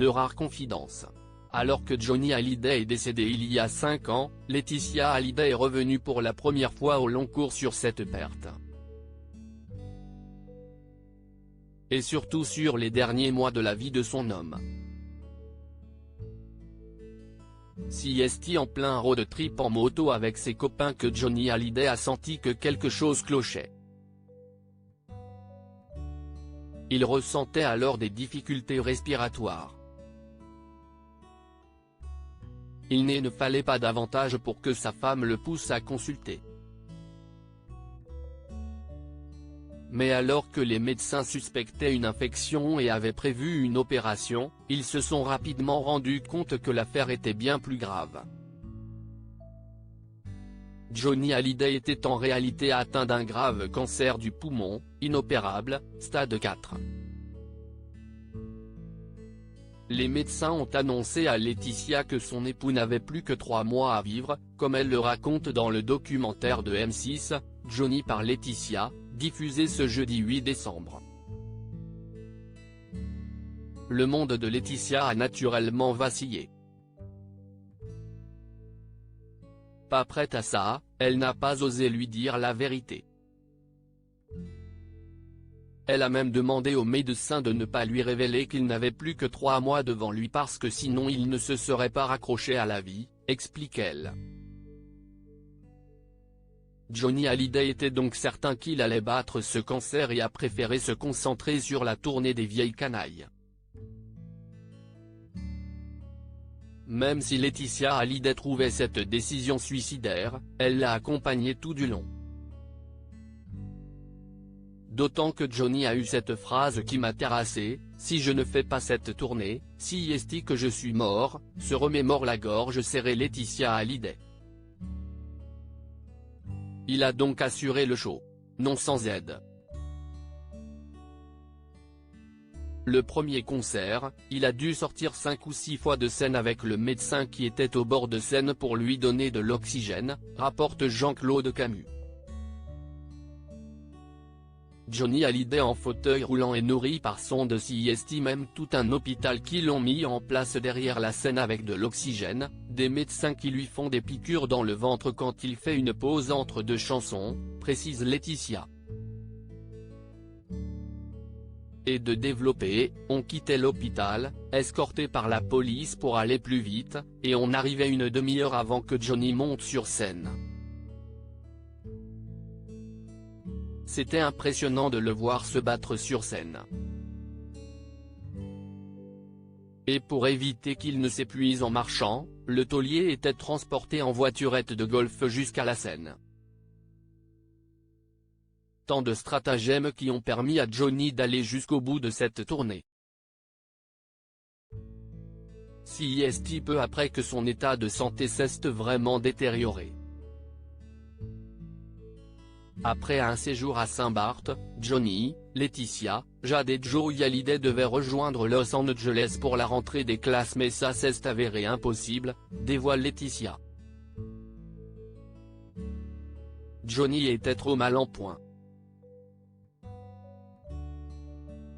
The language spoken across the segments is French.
de rares confidences. Alors que Johnny Hallyday est décédé il y a 5 ans, Laetitia Hallyday est revenue pour la première fois au long cours sur cette perte. Et surtout sur les derniers mois de la vie de son homme. Si est en plein road trip en moto avec ses copains que Johnny Hallyday a senti que quelque chose clochait. Il ressentait alors des difficultés respiratoires. Il ne fallait pas davantage pour que sa femme le pousse à consulter. Mais alors que les médecins suspectaient une infection et avaient prévu une opération, ils se sont rapidement rendus compte que l'affaire était bien plus grave. Johnny Hallyday était en réalité atteint d'un grave cancer du poumon, inopérable, stade 4. Les médecins ont annoncé à Laetitia que son époux n'avait plus que 3 mois à vivre, comme elle le raconte dans le documentaire de M6, Johnny par Laetitia, diffusé ce jeudi 8 décembre. Le monde de Laetitia a naturellement vacillé. Pas prête à ça, elle n'a pas osé lui dire la vérité. Elle a même demandé au médecin de ne pas lui révéler qu'il n'avait plus que 3 mois devant lui parce que sinon il ne se serait pas raccroché à la vie, explique-t-elle. Johnny Hallyday était donc certain qu'il allait battre ce cancer et a préféré se concentrer sur la tournée des vieilles canailles. Même si Laetitia Hallyday trouvait cette décision suicidaire, elle l'a accompagné tout du long. D'autant que Johnny a eu cette phrase qui m'a terrassé, « Si je ne fais pas cette tournée, si est que je suis mort », se remémore la gorge serrée Laetitia Hallyday. Il a donc assuré le show. Non sans aide. Le premier concert, il a dû sortir 5 ou 6 fois de scène avec le médecin qui était au bord de scène pour lui donner de l'oxygène, rapporte Jean-Claude Camus. Johnny Hallyday en fauteuil roulant et nourri par sonde CIST, même tout un hôpital qui l'ont mis en place derrière la scène avec de l'oxygène, des médecins qui lui font des piqûres dans le ventre quand il fait une pause entre 2 chansons, précise Laetitia. Et de développer, on quittait l'hôpital, escorté par la police pour aller plus vite, et on arrivait une demi-heure avant que Johnny monte sur scène. C'était impressionnant de le voir se battre sur scène. Et pour éviter qu'il ne s'épuise en marchant, le taulier était transporté en voiturette de golf jusqu'à la scène. Tant de stratagèmes qui ont permis à Johnny d'aller jusqu'au bout de cette tournée. CIST peu après que son état de santé s'est vraiment détérioré. Après un séjour à Saint-Barth, Johnny, Laetitia, Jade et Joey Hallyday devaient rejoindre Los Angeles pour la rentrée des classes mais ça s'est avéré impossible, dévoile Laetitia. Johnny était trop mal en point.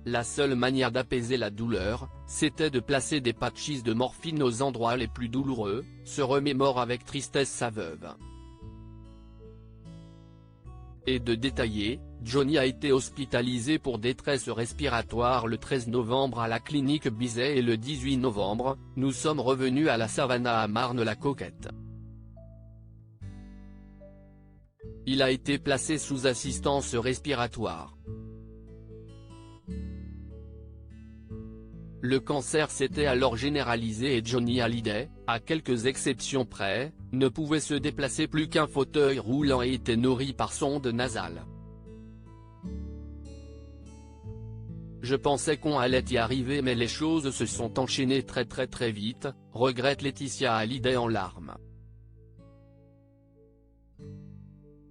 La seule manière d'apaiser la douleur, c'était de placer des patchs de morphine aux endroits les plus douloureux, se remémore avec tristesse sa veuve. Et de détailler, Johnny a été hospitalisé pour détresse respiratoire le 13 novembre à la clinique Bizet et le 18 novembre, nous sommes revenus à la Savannah à Marne-la-Coquette. Il a été placé sous assistance respiratoire. Le cancer s'était alors généralisé et Johnny Hallyday, à quelques exceptions près, ne pouvait se déplacer plus qu'un fauteuil roulant et était nourri par sonde nasale. Je pensais qu'on allait y arriver mais les choses se sont enchaînées très vite, regrette Laetitia Hallyday en larmes.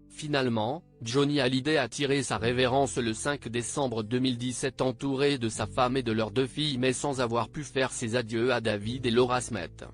Finalement, Johnny Hallyday a tiré sa révérence le 5 décembre 2017 entouré de sa femme et de leurs 2 filles mais sans avoir pu faire ses adieux à David et Laura Smith.